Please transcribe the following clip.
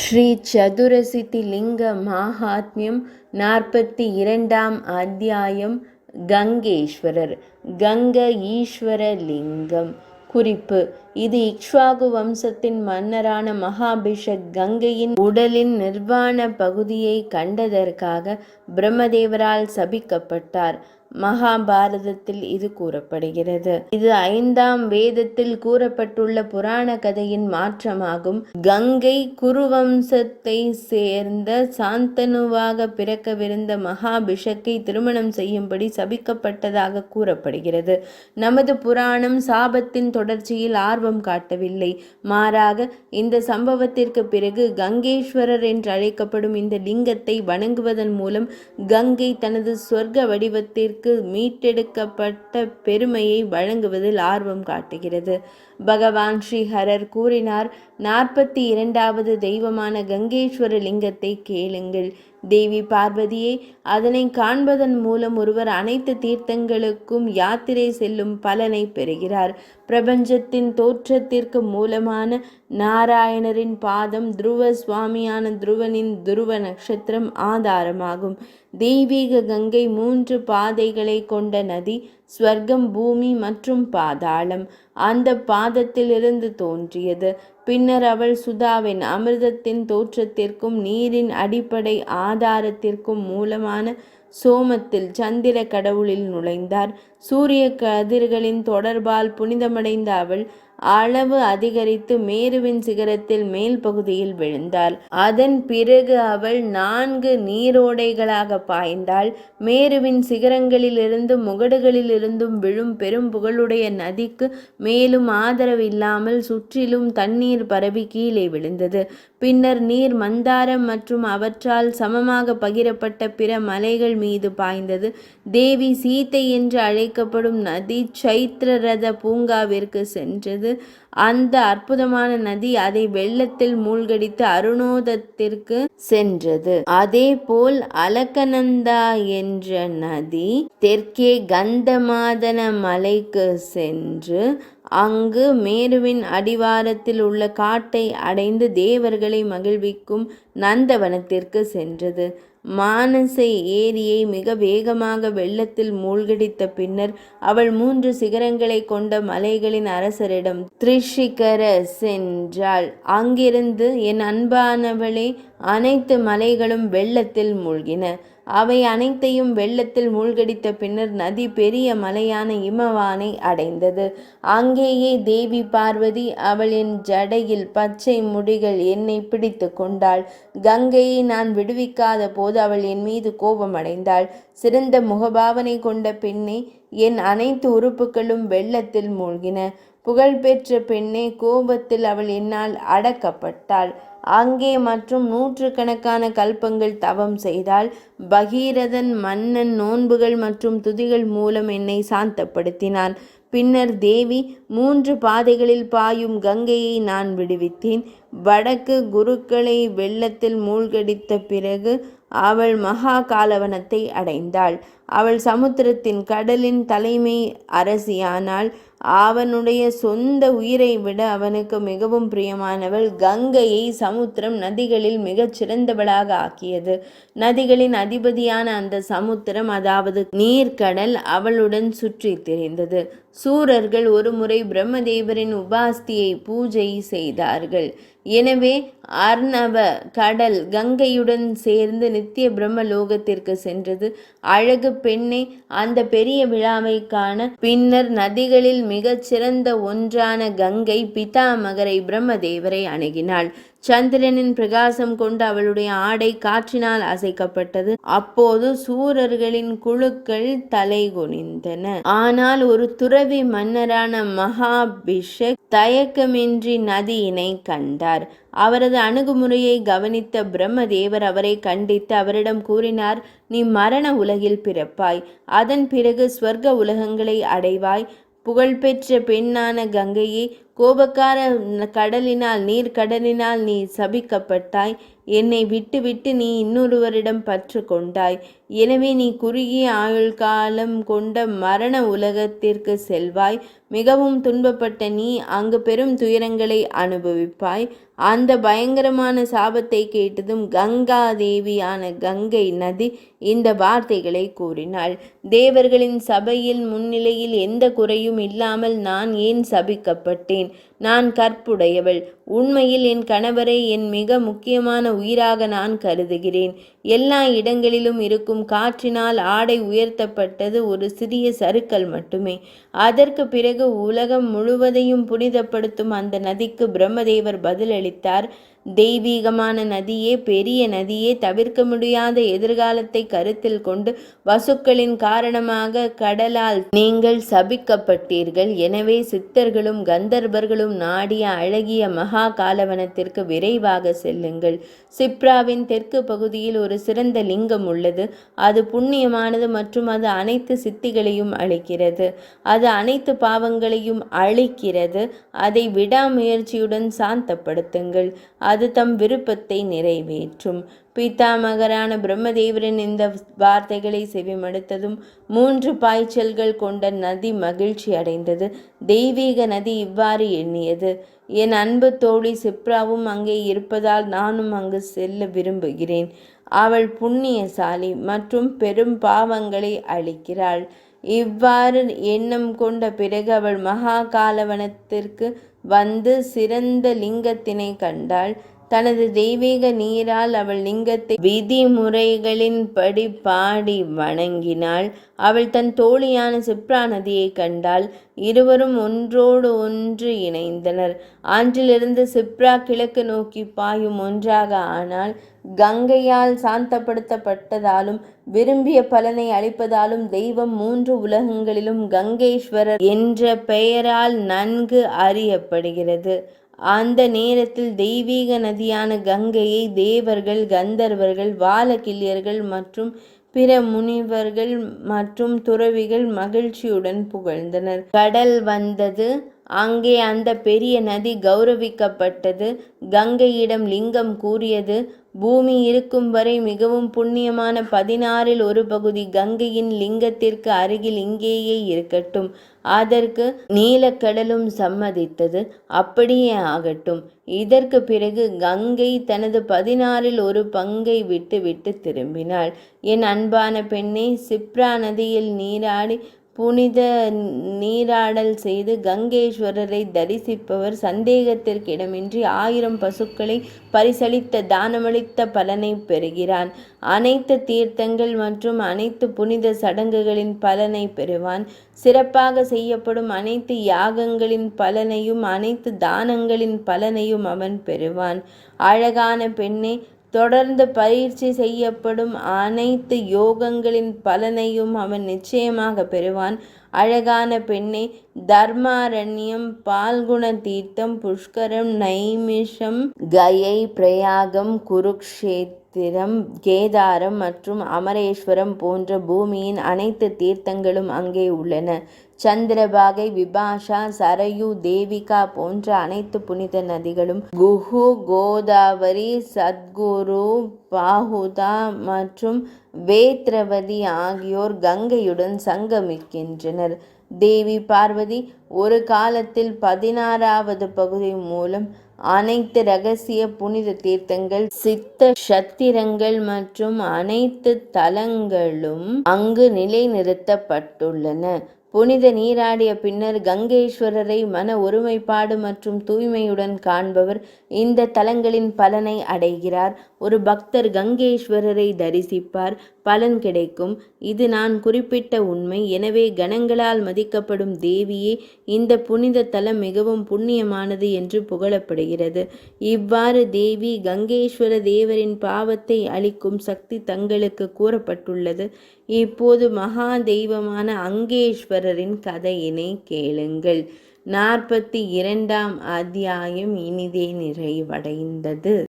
ஸ்ரீ சதுரசித்தி லிங்க மாஹாத்மியம் 42ஆம் அத்தியாயம். கங்கேஸ்வரர். கங்க ஈஸ்வர லிங்கம். குறிப்பு: இது இக்ஷ்வாகு வம்சத்தின் மன்னரான மகாபிஷக் கங்கையின் உடலின் நிர்வாண பகுதியை கண்டதற்காக பிரம்மதேவரால் சபிக்கப்பட்டார். மகாபாரதத்தில் இது கூறப்படுகிறது. இது 5ஆம் வேதத்தில் கூறப்பட்டுள்ள புராண கதையின் மாற்றமாகும். கங்கை குருவம்சத்தை சேர்ந்த சாந்தனுவாக பிறக்கவிருந்த மகாபிஷக்கை திருமணம் செய்யும்படி சபிக்கப்பட்டதாக கூறப்படுகிறது. நமது புராணம் சாபத்தின் தொடர்ச்சியில் ஆர்வம் காட்டவில்லை. மாறாக இந்த சம்பவத்திற்கு பிறகு கங்கேஸ்வரர் என்று அழைக்கப்படும் இந்த லிங்கத்தை வணங்குவதன் மூலம் கங்கை தனது சொர்க்க வடிவத்திற்கு மீட்டெடுக்கப்பட்ட பெருமையை வழங்குவதில் ஆர்வம் காட்டுகிறது. பகவான் ஸ்ரீஹரர் கூறினார்: 42வது தெய்வமான கங்கேஸ்வர லிங்கத்தை கேளுங்கள். தேவி பார்வதியே, அதனை காண்பதன் மூலம் ஒருவர் அனைத்து தீர்த்தங்களுக்கும் யாத்திரை செல்லும் பலனை பெறுகிறார். பிரபஞ்சத்தின் தோற்றத்திற்கு மூலமான நாராயணரின் பாதம் துருவ சுவாமியான துருவனின் துருவ நட்சத்திரம் ஆதாரமாகும். தெய்வீக கங்கை 3 பாதைகளை கொண்ட நதி. ஸ்வர்க்கம், பூமி மற்றும் பாதாளம் அந்த பாதத்திலிருந்து தோன்றியது. பின்னர் அவள் சுதாவின் அமிர்தத்தின் தோற்றத்திற்கும் நீரின் அடிப்படை ஆதாரத்திற்கும் மூலமான சோமத்தில் சந்திர கடவுளில் நுழைந்தார். சூரிய கதிர்களின் தொடர்பால் புனிதமடைந்த அவள் அளவு அதிகரித்து மேருவின் சிகரத்தில் மேல் பகுதியில் விழுந்தாள். அதன் பிறகு அவள் 4 நீரோடைகளாக பாய்ந்தாள். மேருவின் சிகரங்களிலிருந்தும் முகடுகளிலிருந்தும் விழும் பெரும் புகழுடைய நதிக்கு மேலும் ஆதரவு இல்லாமல் சுற்றிலும் தண்ணீர் பரவி கீழே விழுந்தது. பின்னர் நீர் மந்தாரம் மற்றும் அவற்றால் சமமாக பகிரப்பட்ட பிற மலைகள் மீது பாய்ந்தது. தேவி சீத்தை என்று அழைக்கப்படும் நதி சைத்ரரத பூங்காவிற்கு சென்றது. அந்த அற்புதமான நதி அதை வெள்ளத்தில் மூழ்கடித்து அருணோதத்திற்கு சென்றது. அதேபோல் அலக்கநந்தா என்ற நதி தெற்கே கந்தமாதன மலைக்கு சென்று அங்கு மேருவின் அடிவாரத்தில் உள்ள காட்டை அடைந்து தேவர்களை மகிழ்விக்கும் நந்தவனத்திற்கு சென்றது. மானசை ஏரியை மிக வேகமாக வெள்ளத்தில் மூழ்கடித்த பின்னர் அவள் 3 சிகரங்களை கொண்ட மலைகளின் அரசரிடம் திரிஷிகர சென்றாள். அங்கிருந்து, என் அன்பானவளே, அனைத்து மலைகளும் வெள்ளத்தில் மூழ்கின. அவை அனைத்தையும் வெள்ளத்தில் மூழ்கடித்த பின்னர் நதி பெரிய மலையான இமவானை அடைந்தது. அங்கேயே தேவி பார்வதி அவளின் ஜடையில் பச்சை முடிகள் என்னை பிடித்து கொண்டாள். கங்கையை நான் விடுவிக்காத போது அவள் என் மீது கோபமடைந்தாள். சிறந்த முகபாவனை கொண்ட பெண்ணே, என் அனைத்து உறுப்புகளும் வெள்ளத்தில் மூழ்கின. புகழ்பெற்ற பெண்ணே, கோபத்தில் அவள் என்னால் அடக்கப்பட்டாள். அங்கே மற்றும் 100கணக்கான கல்பங்கள் தவம் செய்தாள். பகீரதன் மன்னன் நோன்புகள் மற்றும் துதிகள் மூலம் என்னை சாந்தப்படுத்தினான். பின்னர் தேவி 3 பாதைகளில் பாயும் கங்கையை நான் விடுவித்தேன். வடக்கு குருக்களை வெள்ளத்தில் மூழ்கடித்த பிறகு அவள் மகா காலவனத்தை அடைந்தாள். அவள் சமுத்திரத்தின் கடலின் தலைமை அரசியானாள். அவனுடைய சொந்த உயிரை விட அவனுக்கு மிகவும் பிரியமானவள். கங்கையை சமுத்திரம் நதிகளில் மிகச் சிறந்தவளாக ஆக்கியது. நதிகளின் அதிபதியான அந்த சமுத்திரம், அதாவது நீர்க்கடல், அவளுடன் சுற்றி திரிந்தது. சூரர்கள் ஒருமுறை பிரம்மதேவரின் உபாஸ்தியை பூஜை செய்தார்கள். எனவே அர்ணவ கடல் கங்கையுடன் சேர்ந்து நித்திய பிரம்மலோகத்திற்கு சென்றது. அழகு பெண்ணே, அந்த பெரிய விழாவை காண பின்னர் நதிகளில் மிகச் சிறந்த ஒன்றான கங்கை பிதாமகரை பிரம்மதேவரை அணுகினாள். சந்திரனின் பிரகாசம் கொண்டு அவளுடைய ஆடை காற்றினால் அசைக்கப்பட்டது. அப்போது சூரர்களின் குழுக்கள் தலை குனிந்தன. ஆனால் ஒரு துறவி மன்னரான மகாபிஷக் தயக்கமின்றி நதியினை கண்டார். அவரது அணுகுமுறையை கவனித்த பிரம்மதேவர் அவரை கண்டித்து அவரிடம் கூறினார்: நீ மரண உலகில் பிறப்பாய், அதன் பிறகு ஸ்வர்க்க உலகங்களை அடைவாய். புகழ்பெற்ற பெண்ணான கங்கையை கோபக்கார கடலினால் நீர்க்கடலினால் நீ சபிக்கப்பட்டாய். என்னை விட்டுவிட்டு நீ இன்னொருவரிடம் பற்று கொண்டாய். எனவே நீ குறுகிய ஆயுள் காலம் கொண்ட மரண உலகத்திற்கு செல்வாய். மிகவும் துன்பப்பட்ட நீ அங்கு பெரும் துயரங்களை அனுபவிப்பாய். அந்த பயங்கரமான சாபத்தை கேட்டதும் கங்கா தேவியான கங்கை நதி இந்த வார்த்தைகளை கூறினாள். தேவர்களின் சபையில் முன்னிலையில் எந்த குறையும் இல்லாமல் நான் ஏன் சபிக்கப்பட்டேன்? நான் கற்புடையவள். உண்மையில் என் கணவரை என் மிக முக்கியமான உயிராக நான் கருதுகிறேன். எல்லா இடங்களிலும் இருக்கும் காற்றினால் ஆடை உயர்த்தப்பட்டது ஒரு சிறிய சறுக்கல் மட்டுமே. அதற்கு பிறகு உலகம் முழுவதையும் புனிதப்படுத்தும் அந்த நதிக்கு பிரம்மதேவர் பதிலளித்தார். தெய்வீகமான நதியே, பெரிய நதியே, தவிர்க்க முடியாத எதிர்காலத்தை கருத்தில் கொண்டு வசுக்களின் காரணமாக கடலால் நீங்கள் சபிக்கப்பட்டீர்கள். எனவே சித்தர்களும் கந்தர்வர்களும் நாடிய அழகிய மகா காலவனத்திற்கு விரைவாக செல்லுங்கள். சிப்ராவின் தெற்கு பகுதியில் ஒரு சிறந்த லிங்கம் உள்ளது. அது புண்ணியமானது மற்றும் அது அனைத்து சித்திகளையும் அளிக்கிறது. அது அனைத்து பாவங்களையும் அழிக்கிறது. அதை விடாமுயற்சியுடன் சாந்தப்படுத்துங்கள். அது தம் விருப்பத்தை நிறைவேற்றும். பிதாமகரான பிரம்மதேவரின் இந்த வார்த்தைகளை செவிமடுத்ததும் 3 பாய்ச்சல்கள் கொண்ட நதி மகிழ்ச்சி அடைந்தது. தெய்வீக நதி இவ்வாறு எண்ணியது: என் அன்பு தோழி சிப்ராவும் அங்கே இருப்பதால் நானும் அங்கு செல்ல விரும்புகிறேன். அவள் புண்ணியசாலி மற்றும் பெரும் பாவங்களை அளிக்கிறாள். இவ்வாறு எண்ணம் கொண்ட பிறகு அவள் மகா காலவனத்திற்கு வந்து சிறந்த லிங்கத்தினை கண்டாள். தனது தெய்வீக நீரால் அவள் லிங்கத்தை விதிமுறைகளின்படி பாடி வணங்கினாள். அவள் தன் தோழியான சிப்ரா நதியை கண்டாள். இருவரும் ஒன்றோடு ஒன்று இணைந்தனர். அன்றிலிருந்து சிப்ரா கிழக்கு நோக்கி பாயும் ஒன்றாக ஆனாள். கங்கையால் சாந்தப்படுத்தப்பட்டதாலும் விரும்பிய பலனை அளிப்பதாலும் தெய்வம் 3 உலகங்களிலும் கங்கேஸ்வரர் என்ற பெயரால் நன்கு அறியப்படுகிறது. அந்த நேரத்தில் தெய்வீக நதியான கங்கையை தேவர்கள், கந்தர்வர்கள், வாலகில்யர்கள் மற்றும் பிற முனிவர்கள் மற்றும் துறவிகள் மகிழ்ச்சியுடன் புகழ்ந்தனர். கடல் வந்தது. அங்கே அந்த பெரிய நதி கௌரவிக்கப்பட்டது. கங்கையிடம் லிங்கம் கூறியது: பூமி இருக்கும் வரை மிகவும் புண்ணியமான 16இல் ஒரு பகுதி கங்கையின் லிங்கத்திற்கு அருகில் இங்கேயே இருக்கட்டும். அதற்கு நீலக்கடலும் சம்மதித்தது. அப்படியே ஆகட்டும். இதற்கு பிறகு கங்கை தனது 16இல் ஒரு பங்கை விட்டு திரும்பினாள். என் அன்பான பெண்ணே, சிப்ரா நதியில் நீராடி புனித நீராடல் செய்து கங்கேஸ்வரரை தரிசிப்பவர் சந்தேகத்திற்கு இடமின்றி 1000 பசுக்களை பரிசளித்த தானமளித்த பலனை பெறுகிறான். அனைத்து தீர்த்தங்கள் மற்றும் அனைத்து புனித சடங்குகளின் பலனை பெறுவான். சிறப்பாக செய்யப்படும் அனைத்து யாகங்களின் பலனையும் அனைத்து தானங்களின் பலனையும் அவன் பெறுவான். அழகான பெண்ணே, தொடர்ந்து பயிற்சி செய்யப்படும் அனைத்து யோகங்களின் பலனையும் அவன் நிச்சயமாக பெறுவான். அழகான பெண்ணே, தர்மாரண்யம், பால்குண தீர்த்தம், புஷ்கரம், நைமிஷம், கயை, பிரயாகம், குருக்ஷேத்திரம், கேதாரம் மற்றும் அமரேஸ்வரம் போன்ற பூமியின் அனைத்து தீர்த்தங்களும் அங்கே உள்ளன. சந்திரபாகை, விபாஷா, சரயு, தேவிகா போன்ற அனைத்து புனித நதிகளும், குஹு, கோதாவரி, சத்குரு, பாகுதா மற்றும் வேத்ரவதி ஆகியோர் கங்கையுடன் சங்கமிக்கின்றனர். தேவி பார்வதி ஒரு காலத்தில் 16வது பகுதி மூலம் அனைத்து இரகசிய புனித தீர்த்தங்கள், சித்த சத்திரங்கள் மற்றும் அனைத்து தலங்களும் அங்கு நிலைநிறுத்தப்பட்டுள்ளன. புனித நீராடிய பின்னர் கங்கேஸ்வரரை மன ஒருமைப்பாடு மற்றும் தூய்மையுடன் காண்பவர் இந்த தலங்களின் பலனை அடைகிறார். ஒரு பக்தர் கங்கேஸ்வரரை தரிசிப்பார், பலன் கிடைக்கும். இது நான் குறிப்பிட்ட உண்மை. எனவே கணங்களால் மதிக்கப்படும் தேவியே, இந்த புனித தலம் மிகவும் புண்ணியமானது என்று புகழப்படுகிறது. இவ்வாறு தேவி கங்கேஸ்வர தேவரின் பாவத்தை அளிக்கும் சக்தி தங்களுக்கு கூறப்பட்டுள்ளது. இப்போது மகா தெய்வமான அங்கேஸ்வரரின் கதையினை கேளுங்கள். 42ஆம் அத்தியாயம் இனிதே நிறைவடைந்தது.